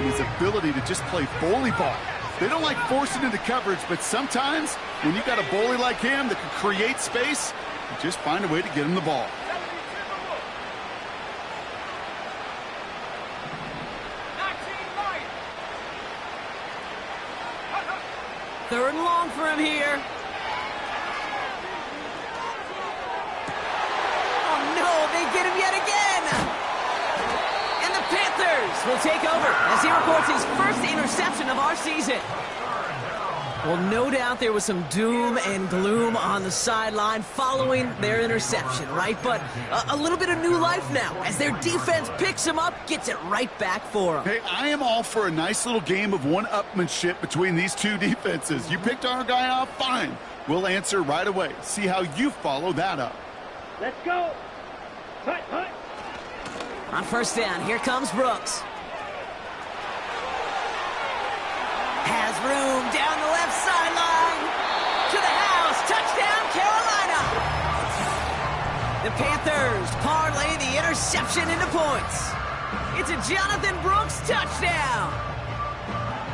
his ability to just play bully ball. They don't like forcing into coverage, but sometimes when you got a bully like him that can create space, you just find a way to get him the ball. Third and long for him here. Oh, no, they get him yet again. And the Panthers will take over as he records his first interception of our season. Well, no doubt there was some doom and gloom on the sideline following their interception, right? But a little bit of new life now as their defense picks him up, gets it right back for him. Hey, I am all for a nice little game of one-upmanship between these two defenses. You picked our guy off, fine. We'll answer right away. See how you follow that up. Let's go. Hut, hut. On first down, here comes Brooks. Has room down the left sideline. To the house. Touchdown, Carolina. The Panthers parlay the interception into points. It's a Jonathan Brooks touchdown.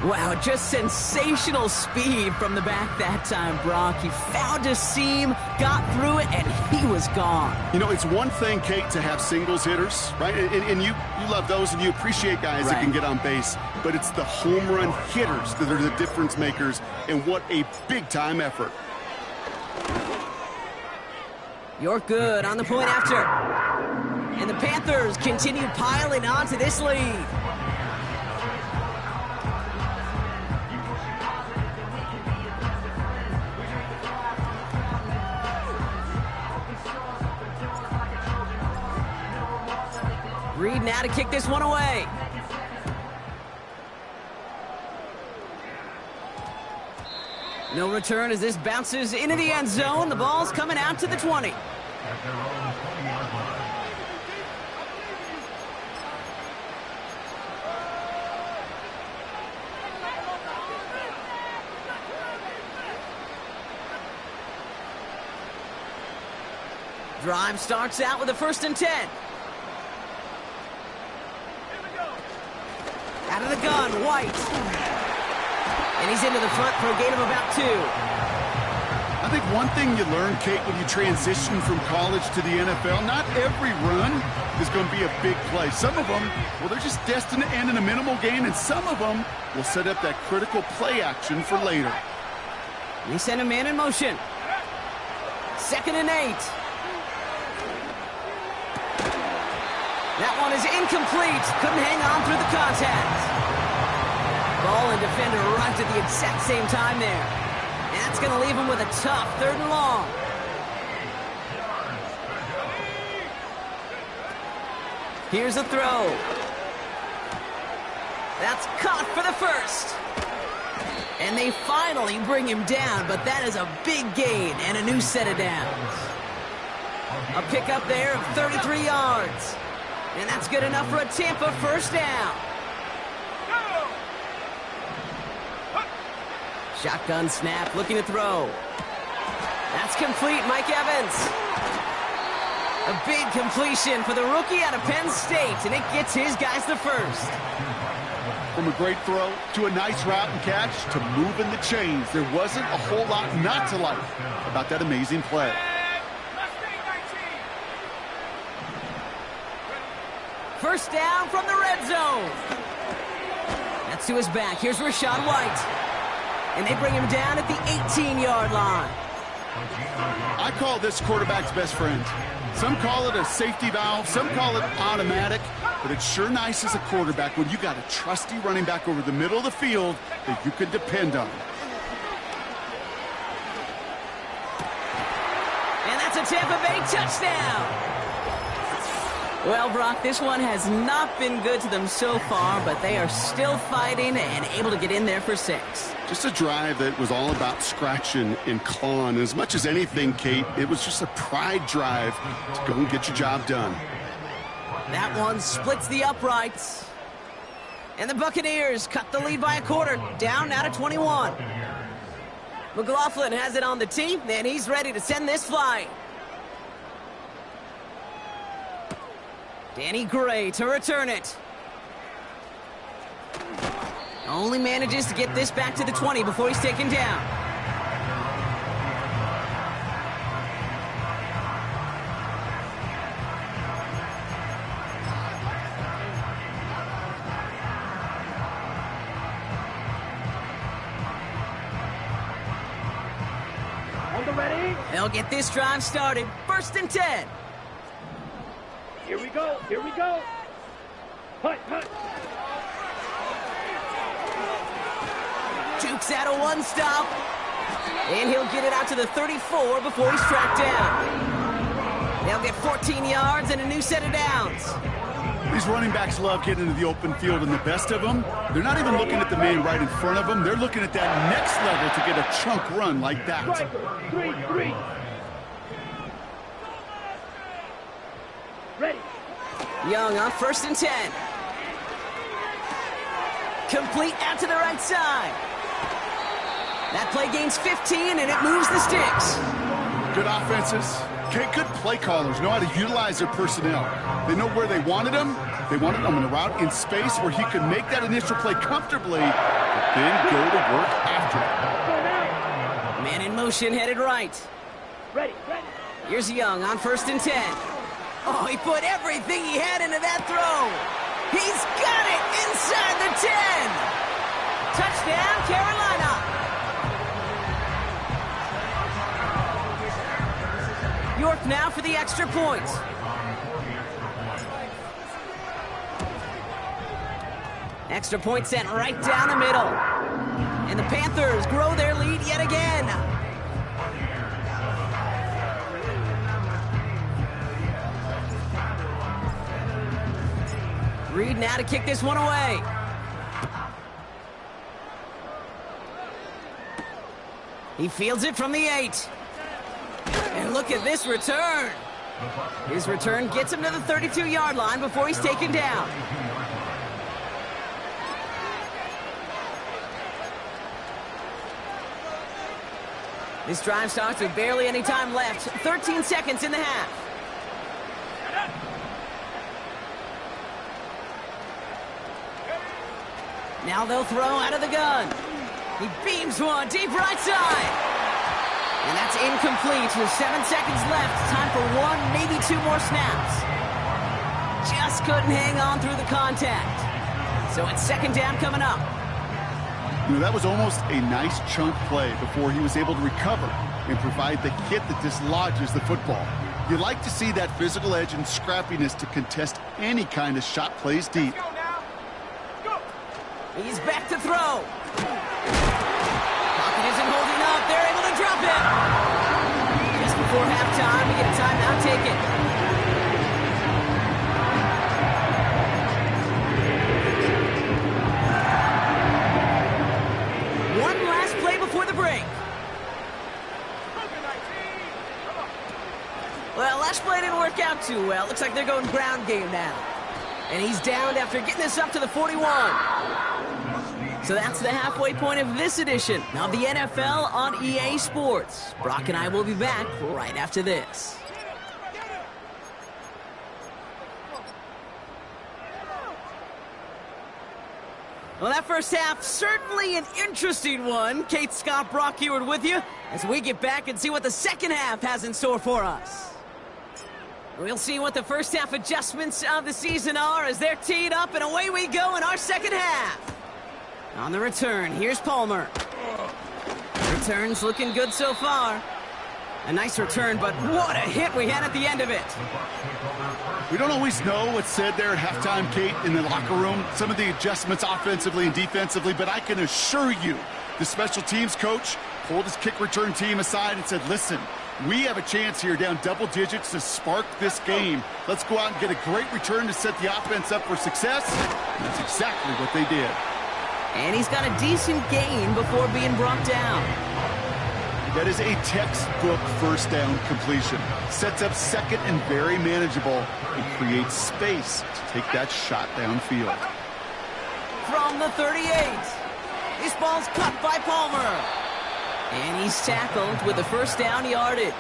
Wow, just sensational speed from the back that time, Brock. He found a seam, got through it, and he was gone. You know, it's one thing, Kate, to have singles hitters, right? And you love those, and you appreciate guys that can get on base. But it's the home run hitters that are the difference makers, and what a big-time effort. You're good on the point after. And the Panthers continue piling on to this lead. Reed now to kick this one away. No return as this bounces into the end zone. The ball's coming out to the 20. Drive starts out with a 1st and 10. Out of the gun, White. And he's into the front for a gain of about 2. I think one thing you learn, Kate, when you transition from college to the NFL, not every run is going to be a big play. Some of them, well, they're just destined to end in a minimal gain, and some of them will set up that critical play action for later. They send a man in motion. 2nd and 8. That one is incomplete. Couldn't hang on through the contact. Ball and defender arrived at the exact same time there. And that's going to leave him with a tough 3rd and long. Here's a throw. That's caught for the 1st. And they finally bring him down, but that is a big gain and a new set of downs. A pickup there of 33 yards. And that's good enough for a Tampa 1st down. Shotgun snap, looking to throw. That's complete, Mike Evans. A big completion for the rookie out of Penn State, and it gets his guys the 1st. From a great throw to a nice route and catch to moving the chains, there wasn't a whole lot not to like about that amazing play. First down from the red zone. That's to his back. Here's Rachaad White. And they bring him down at the 18-yard line. I call this quarterback's best friend. Some call it a safety valve. Some call it automatic. But it's sure nice as a quarterback when you got a trusty running back over the middle of the field that you can depend on. And that's a Tampa Bay touchdown. Well, Brock, this one has not been good to them so far, but they are still fighting and able to get in there for 6. Just a drive that was all about scratching and clawing. As much as anything, Kate, it was just a pride drive to go and get your job done. That one splits the uprights. And the Buccaneers cut the lead by a quarter, down now to 21. McLaughlin has it on the tee, and he's ready to send this flying. Danny Gray to return it. Only manages to get this back to the 20 before he's taken down. On the ready. They'll get this drive started. 1st and 10. Here we go. Here we go. Punt, punt. Jukes out a one stop. And he'll get it out to the 34 before he's tracked down. They'll get 14 yards and a new set of downs. These running backs love getting into the open field, and the best of them, they're not even looking at the man right in front of them. They're looking at that next level to get a chunk run like that. Striker, 3-3. Ready. Young on 1st and 10. Complete out to the right side. That play gains 15, and it moves the sticks. Good offenses. Okay, good play callers know how to utilize their personnel. They know where they wanted him. They wanted him in a route in space where he could make that initial play comfortably, but then go to work after it. Man in motion, headed right. Ready, ready. Here's Young on 1st and 10. Oh, he put everything he had into that throw. He's got it inside the 10. Touchdown, Carolina. York now for the extra point. Extra point sent right down the middle. And the Panthers grow their lead yet again. Reed now to kick this one away. He fields it from the 8. And look at this return. His return gets him to the 32-yard line before he's taken down. This drive starts with barely any time left. 13 seconds in the half. Now they'll throw out of the gun. He beams one deep right side. And that's incomplete with 7 seconds left. Time for one, maybe two more snaps. Just couldn't hang on through the contact. So it's 2nd down coming up. You know, that was almost a nice chunk play before he was able to recover and provide the hit that dislodges the football. You like to see that physical edge and scrappiness to contest any kind of shot plays deep. He's back to throw. Pocket isn't holding up. They're able to drop it. Just before halftime, we get a timeout taken. One last play before the break. Well, last play didn't work out too well. Looks like they're going ground game now. And he's downed after getting this up to the 41. So that's the halfway point of this edition of the NFL on EA Sports. Brock and I will be back right after this. Well, that first half, certainly an interesting one. Kate, Scott, Brock Eward with you as we get back and see what the second half has in store for us. We'll see what the first half adjustments of the season are as they're teed up, and away we go in our second half. On the return, here's Palmer. Return's looking good so far. A nice return, but what a hit we had at the end of it. We don't always know what's said there at halftime, Kate, in the locker room. Some of the adjustments offensively and defensively, but I can assure you the special teams coach pulled his kick return team aside and said, listen, we have a chance here down double digits to spark this game. Let's go out and get a great return to set the offense up for success. And that's exactly what they did. And he's got a decent gain before being brought down. That is a textbook first down completion. Sets up second and very manageable and creates space to take that shot downfield. From the 38, this ball's cut by Palmer. And he's tackled with the first down yardage.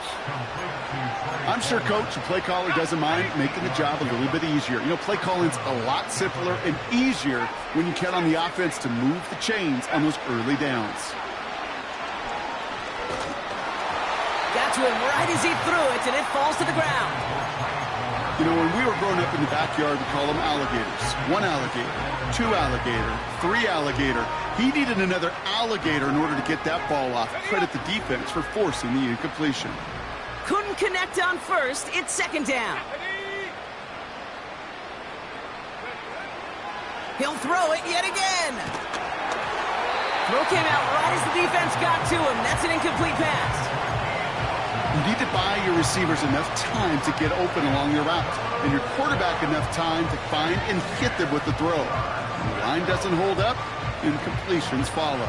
I'm sure coach and play caller doesn't mind making the job a little bit easier. You know, play calling's a lot simpler and easier when you count on the offense to move the chains on those early downs. Got to him right as he threw it, and it falls to the ground. You know, when we were growing up in the backyard, we call them alligators. 1 alligator, 2 alligator, 3 alligator. He needed another alligator in order to get that ball off. Credit the defense for forcing the incompletion. Couldn't connect on first. It's second down. He'll throw it yet again. Throw came out right as the defense got to him. That's an incomplete pass. You need to buy your receivers enough time to get open along your route, and your quarterback enough time to find and hit them with the throw. When the line doesn't hold up, incompletions follow.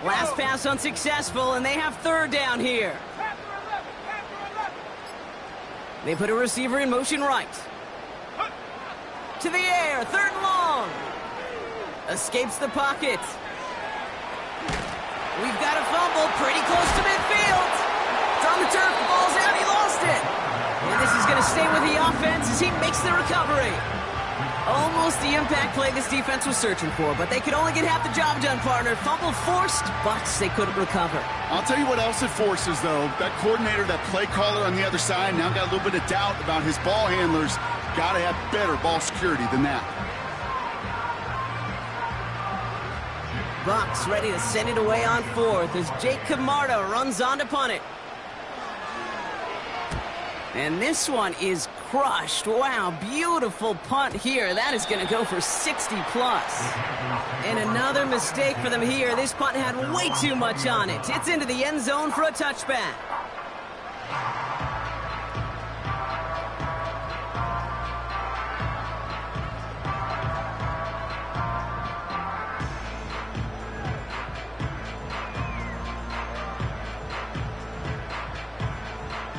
Last pass unsuccessful, and they have third down here. They put a receiver in motion right. To the air, third and long. Escapes the pocket. We've got a fumble pretty close to midfield. It's on the turf, the ball's out, he lost it. And this is going to stay with the offense as he makes the recovery. Almost the impact play this defense was searching for, but they could only get half the job done, partner. Fumble forced, but they couldn't recover. I'll tell you what else it forces, though. That coordinator, that play caller on the other side, now got a little bit of doubt about his ball handlers. Got to have better ball security than that. Bucks ready to send it away on fourth as Jake Camarda runs on to punt it. And this one is crushed. Wow, beautiful punt here. That is going to go for 60+. And another mistake for them here. This punt had way too much on it. It's into the end zone for a touchback.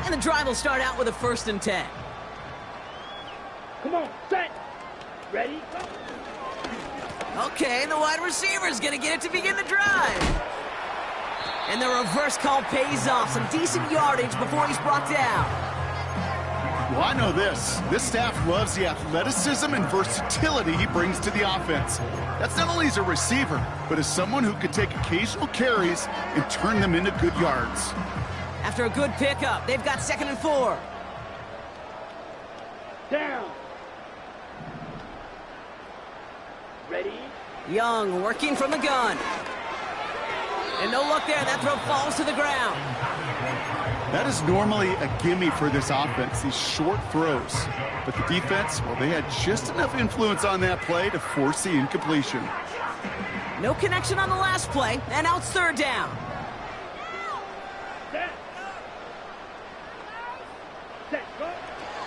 And the drive will start out with a 1st and 10. Come on, set. Ready, go. Okay, the wide receiver's going to get it to begin the drive. And the reverse call pays off. Some decent yardage before he's brought down. Well, I know this. This staff loves the athleticism and versatility he brings to the offense. That's not only as a receiver, but as someone who can take occasional carries and turn them into good yards. After a good pickup, they've got 2nd and 4. Down. Ready? Young working from the gun. And no luck there. That throw falls to the ground. That is normally a gimme for this offense, these short throws. But the defense, well, they had just enough influence on that play to force the incompletion. No connection on the last play, and now it's 3rd down. Set. Set, go.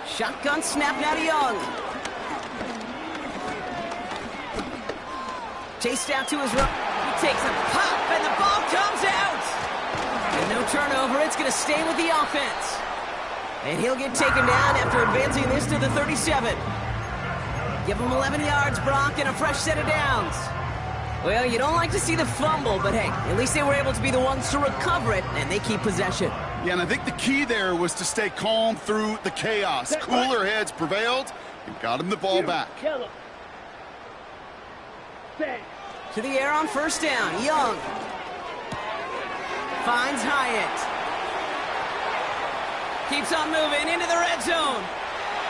Shotgun snap now to Young. Chased out to his right. He takes a pop, and the ball comes out. And no turnover. It's going to stay with the offense. And he'll get taken down after advancing this to the 37. Give him 11 yards, Brock, and a fresh set of downs. Well, you don't like to see the fumble, but hey, at least they were able to be the ones to recover it, and they keep possession. Yeah, and I think the key there was to stay calm through the chaos. Cooler heads prevailed and got him the ball back. Kill him. Set. To the air on 1st down. Young. Finds Hyatt. Keeps on moving into the red zone.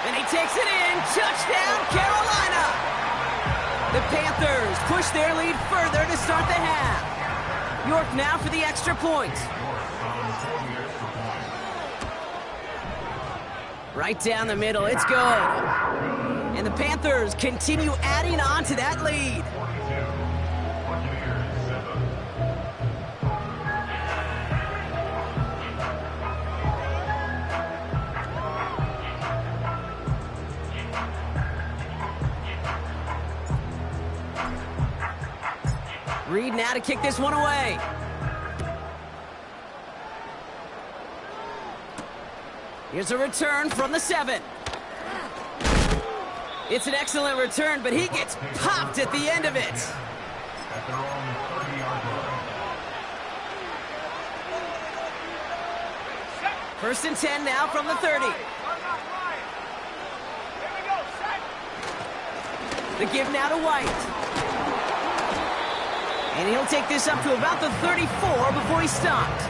And he takes it in. Touchdown, Carolina. The Panthers push their lead further to start the half. York now for the extra point. Right down the middle. It's good. And the Panthers continue adding on to that lead. Reed now to kick this one away. Here's a return from the 7. It's an excellent return, but he gets popped at the end of it. First and 10 now from the 30. The give now to White. And he'll take this up to about the 34 before he stopped.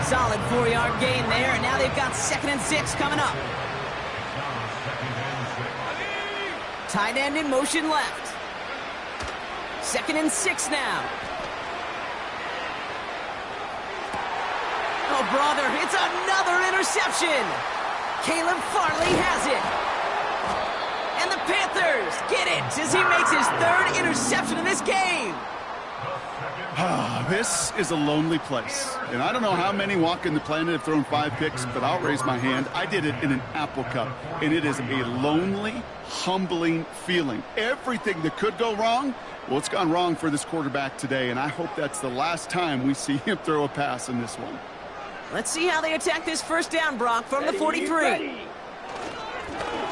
Solid 4-yard gain there, and now they've got 2nd and 6 coming up. Tight end in motion left. 2nd and 6 now. Oh, brother, it's another interception. Caleb Farley has it. And the Panthers get it as he makes his 3rd interception in this game. This is a lonely place. And I don't know how many walking the planet have thrown 5 picks, but I'll raise my hand. I did it in an Apple Cup. And it is a lonely, humbling feeling. Everything that could go wrong, well, it's gone wrong for this quarterback today. And I hope that's the last time we see him throw a pass in this one. Let's see how they attack this first down, Brock, from the 43.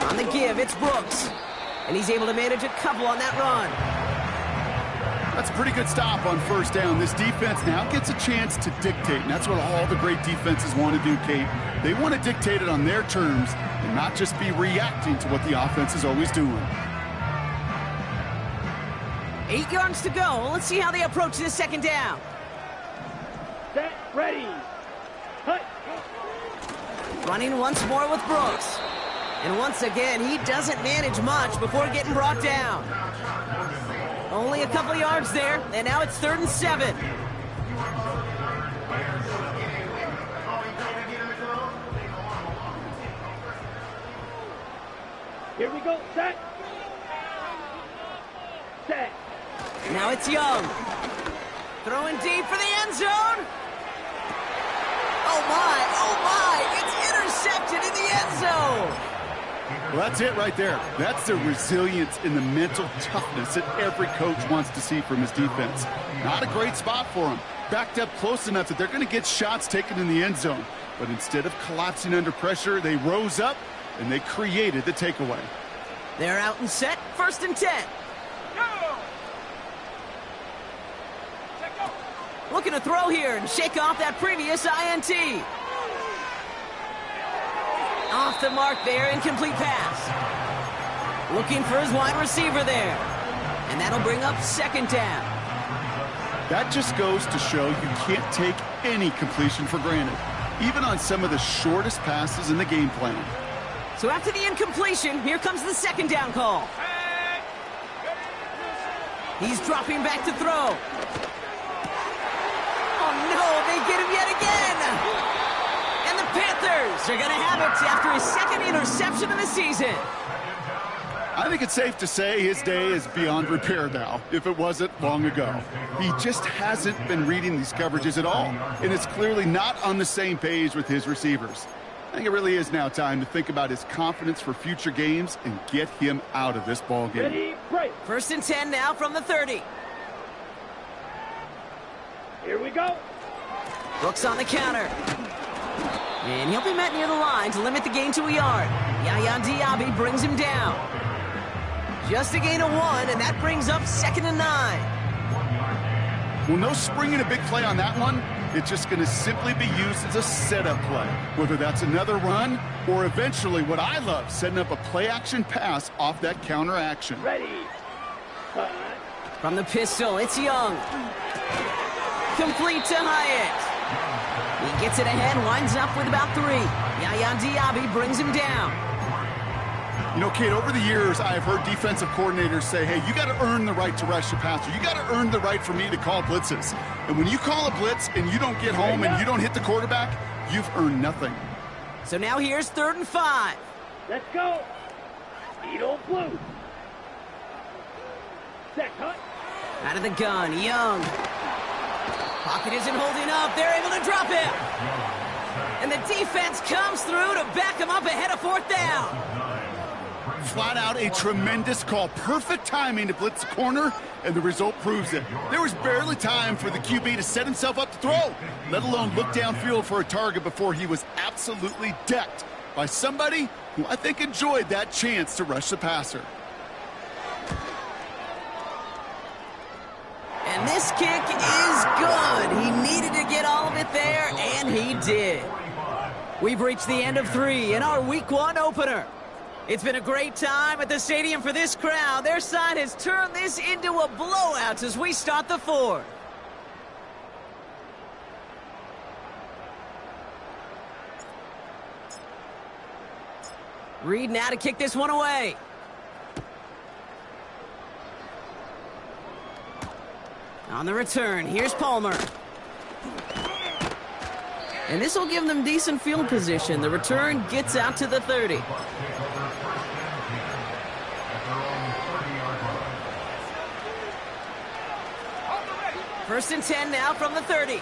On the give, it's Brooks. And he's able to manage a couple on that run. That's a pretty good stop on first down. This defense now gets a chance to dictate, and that's what all the great defenses want to do, Kate. They want to dictate it on their terms and not just be reacting to what the offense is always doing. 8 yards to go. Let's see how they approach this second down. Set, ready. Cut. Running once more with Brooks. And once again, he doesn't manage much before getting brought down. Only a couple yards there, and now it's 3rd and 7. Here we go. Set. Set. Now it's Young. Throwing deep for the end zone. Oh my, it's intercepted in the end zone. Well, that's it right there. That's the resilience and the mental toughness that every coach wants to see from his defense. Not a great spot for him. Backed up close enough that they're going to get shots taken in the end zone. But instead of collapsing under pressure, they rose up and they created the takeaway. They're out and set. 1st and 10. Looking to throw here and shake off that previous INT. Off the mark there, incomplete pass. Looking for his wide receiver there. And that'll bring up 2nd down. That just goes to show you can't take any completion for granted, even on some of the shortest passes in the game plan. So after the incompletion, here comes the 2nd down call. He's dropping back to throw. Oh no, they get him yet again. And the Panthers are going to have it after his 2nd interception of the season. I think it's safe to say his day is beyond repair now, if it wasn't long ago. He just hasn't been reading these coverages at all, and it's clearly not on the same page with his receivers. I think it really is now time to think about his confidence for future games and get him out of this ball game. Ready, break. 1st and 10 now from the 30. Here we go. Brooks on the counter. And he'll be met near the line to limit the gain to a yard. Yaya Diaby brings him down. Just a gain of 1, and that brings up 2nd and 9. Well, no springing a big play on that one. It's just going to simply be used as a setup play, whether that's another run or eventually what I love, setting up a play-action pass off that counter action. Ready. Cut. From the pistol, it's Young. Complete to Hyatt. He gets it ahead, winds up with about 3. Yaya Diaby brings him down. You know, Kate, over the years, I have heard defensive coordinators say, hey, you got to earn the right to rush the passer. You got to earn the right for me to call blitzes. And when you call a blitz and you don't get home and you don't hit the quarterback, you've earned nothing. So now here's 3rd and 5. Let's go. Speed on blue. Set, cut. Out of the gun, Young. Pocket isn't holding up. They're able to drop him. And the defense comes through to back him up ahead of 4th down. Flat out a tremendous call. Perfect timing to blitz the corner, and the result proves it. There was barely time for the QB to set himself up to throw, let alone look downfield for a target before he was absolutely decked by somebody who I think enjoyed that chance to rush the passer. And this kick is good. He needed to get all of it there, and he did. We've reached the end of 3 in our Week 1 opener. It's been a great time at the stadium for this crowd. Their side has turned this into a blowout as we start the 4th. Reed now to kick this one away. On the return, here's Palmer. And this will give them decent field position. The return gets out to the 30. First and 10 now from the 30.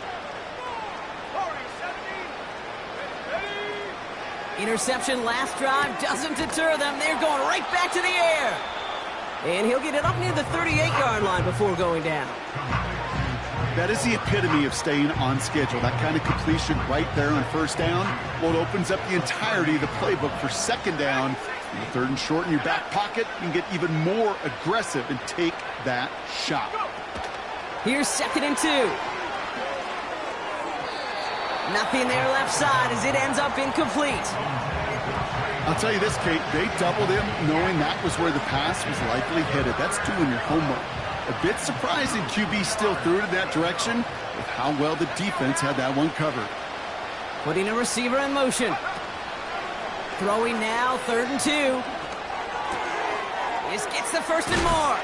Interception last drive doesn't deter them. They're going right back to the air. And he'll get it up near the 38-yard line before going down. That is the epitome of staying on schedule. That kind of completion right there on first down. Well, it opens up the entirety of the playbook for second down. And 3rd and short in your back pocket, you can get even more aggressive and take that shot. Here's 2nd and 2. Nothing there left side as it ends up incomplete. I'll tell you this, Kate, they doubled him knowing that was where the pass was likely headed. That's doing your homework. A bit surprising QB still threw it in that direction with how well the defense had that one covered. Putting a receiver in motion. Throwing now, 3rd and 2. This gets the 1st and more.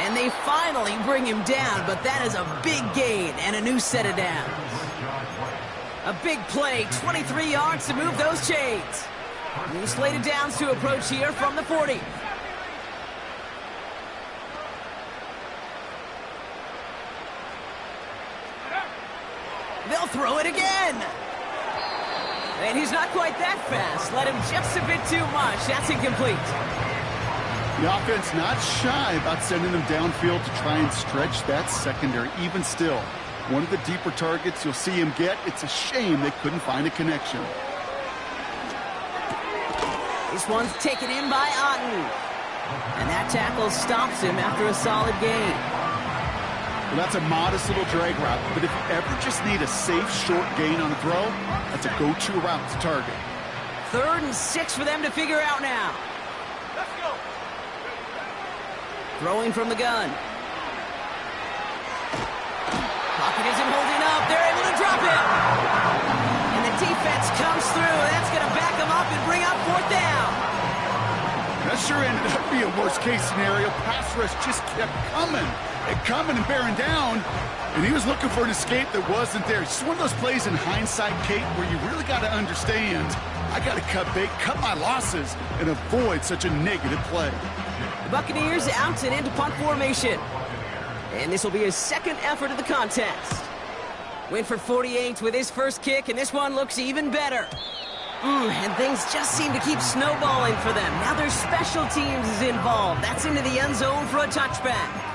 And they finally bring him down, but that is a big gain and a new set of downs. A big play, 23 yards to move those chains. New slated downs to approach here from the 40. They'll throw it again. And he's not quite that fast. Let him just a bit too much. That's incomplete. The offense not shy about sending them downfield to try and stretch that secondary. Even still, one of the deeper targets you'll see him get. It's a shame they couldn't find a connection. This one's taken in by Otten. And that tackle stops him after a solid gain. Well, that's a modest little drag route, but if you ever just need a safe, short gain on a throw, that's a go-to route to target. 3rd and 6 for them to figure out now. Let's go. Throwing from the gun. Pocket isn't holding up. They're able to drop it. And the defense comes through. That's going to back them up and bring up 4th down. That sure ended up being a worst-case scenario. Pass rush just kept coming and bearing down, and he was looking for an escape that wasn't there. It's just one of those plays in hindsight, Kate, where you really got to understand, I got to cut bait, cut my losses, and avoid such a negative play. The Buccaneers out and into punt formation. And this will be his 2nd effort of the contest. Winford 48 with his first kick, and this one looks even better. And things just seem to keep snowballing for them. Now their special teams is involved. That's into the end zone for a touchback.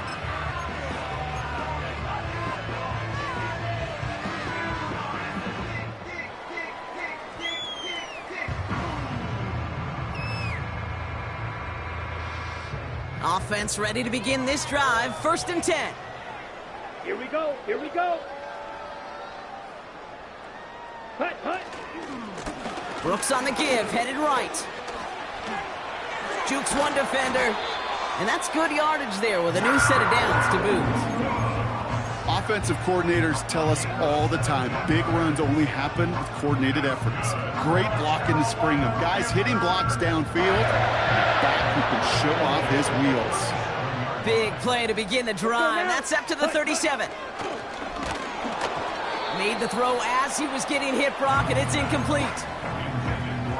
Offense ready to begin this drive. 1st and 10. Here we go. Here we go. Hut, hut. Brooks on the give, headed right. Jukes one defender. And that's good yardage there with a new set of downs to boot. Offensive coordinators tell us all the time, big runs only happen with coordinated efforts. Great blocking to spring them. Guys hitting blocks downfield, back who can show off his wheels. Big play to begin the drive. That's up to the 37. Made the throw as he was getting hit, Brock, and it's incomplete.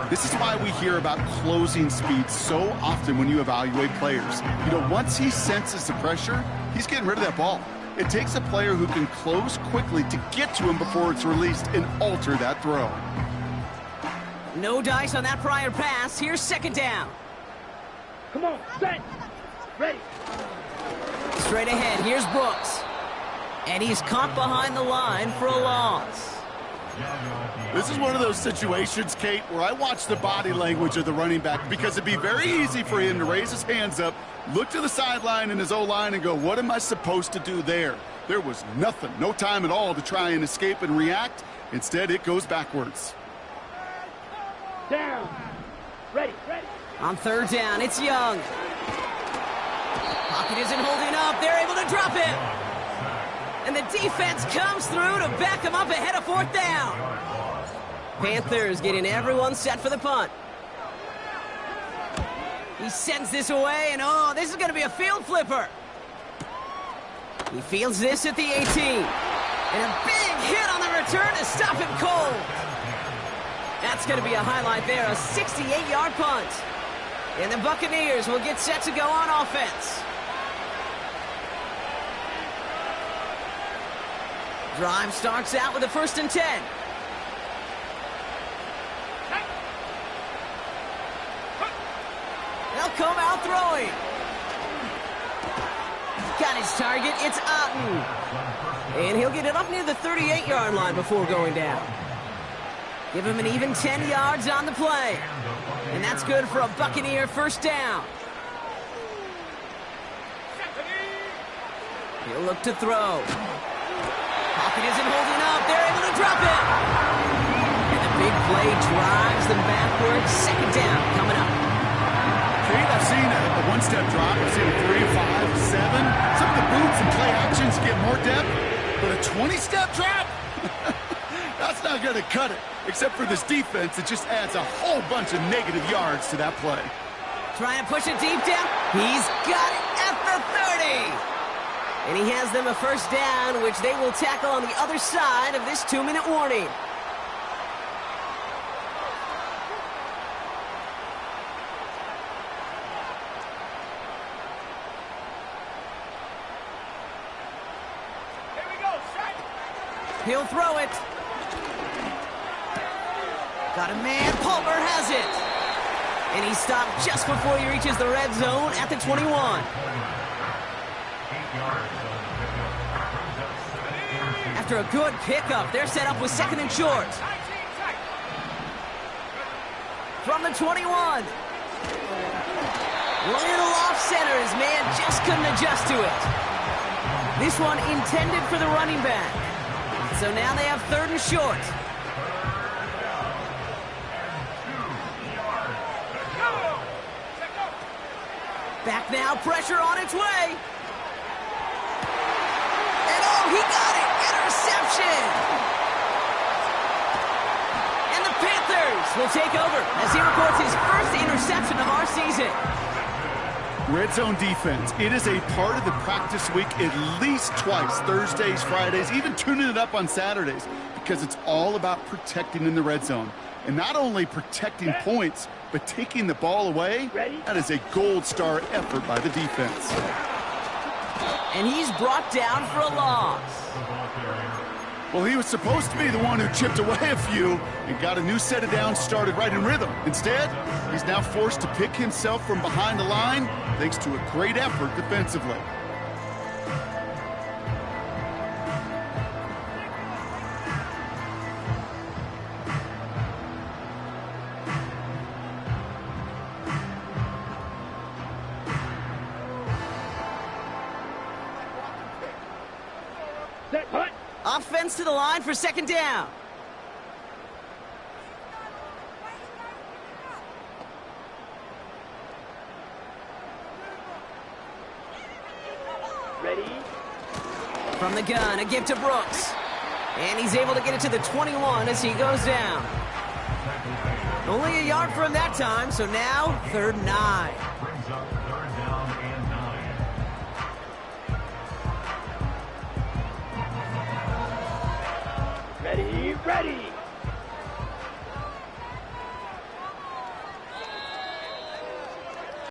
This is why we hear about closing speed so often when you evaluate players. You know, once he senses the pressure, he's getting rid of that ball. It takes a player who can close quickly to get to him before it's released and alter that throw. No dice on that prior pass. Here's 2nd down. Come on, set. Ready. Straight ahead, here's Brooks. And he's caught behind the line for a loss. This is one of those situations, Kate, where I watch the body language of the running back because it'd be very easy for him to raise his hands up, look to the sideline in his O-line and go, what am I supposed to do there? There was nothing, no time at all to try and escape and react. Instead, it goes backwards. Down. Ready. On third down, it's Young. Pocket isn't holding up. They're able to drop it. And the defense comes through to back him up ahead of fourth down. Panthers getting everyone set for the punt. He sends this away, and oh, this is going to be a field flipper. He fields this at the 18. And a big hit on the return to stop him cold. That's going to be a highlight there, a 68-yard punt. And the Buccaneers will get set to go on offense. Drive starts out with a 1st and 10. They'll come out throwing. Got his target, it's Otten. And he'll get it up near the 38-yard line before going down. Give him an even 10 yards on the play. And that's good for a Buccaneer 1st down. He'll look to throw. Pocket isn't holding up. They're able to drop it. And the big play drives them backwards. 2nd down coming up. Kate, I've seen a one-step drop. I've seen a 3, 5, 7. Some of the boots and play actions get more depth. But a 20-step drop? That's not going to cut it. Except for this defense, it just adds a whole bunch of negative yards to that play. Trying to push it deep down. He's got it at the 30. And he has them a 1st down, which they will tackle on the other side of this 2-minute warning. Here we go, set. He'll throw it. Got a man. Palmer has it. And he stopped just before he reaches the red zone at the 21. After a good pickup, they're set up with 2nd and short. From the 21. Little off center. His man just couldn't adjust to it. This one intended for the running back. So now they have 3rd and short. Back now, pressure on its way. And oh, he got it! Interception! And the Panthers will take over as he records his 1st interception of our season. Red zone defense. It is a part of the practice week at least twice, Thursdays, Fridays, even tuning it up on Saturdays, because it's all about protecting in the red zone. And not only protecting points, but taking the ball away. That is a gold star effort by the defense. And he's brought down for a loss. Well, he was supposed to be the one who chipped away a few and got a new set of downs started right in rhythm. Instead, he's now forced to pick himself from behind the line thanks to a great effort defensively. Set, punt. Offense to the line for 2nd down. Ready. From the gun, a give to Brooks. And he's able to get it to the 21 as he goes down. Only a yard for him that time, so now 3rd and 9. Ready.